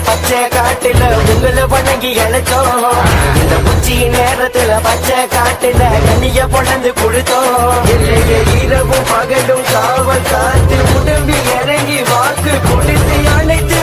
பச்சை காட்டுல உங்களை வணங்கி இழைச்சோம். இந்த உச்சி நேரத்துல பச்சை காட்டுல கனிய பொழந்து கொடுத்தோம். இல்லையே இரவும் பகலும் காவல் காத்து உடம்பி இறங்கி வாக்கு கொடுத்து அழைத்து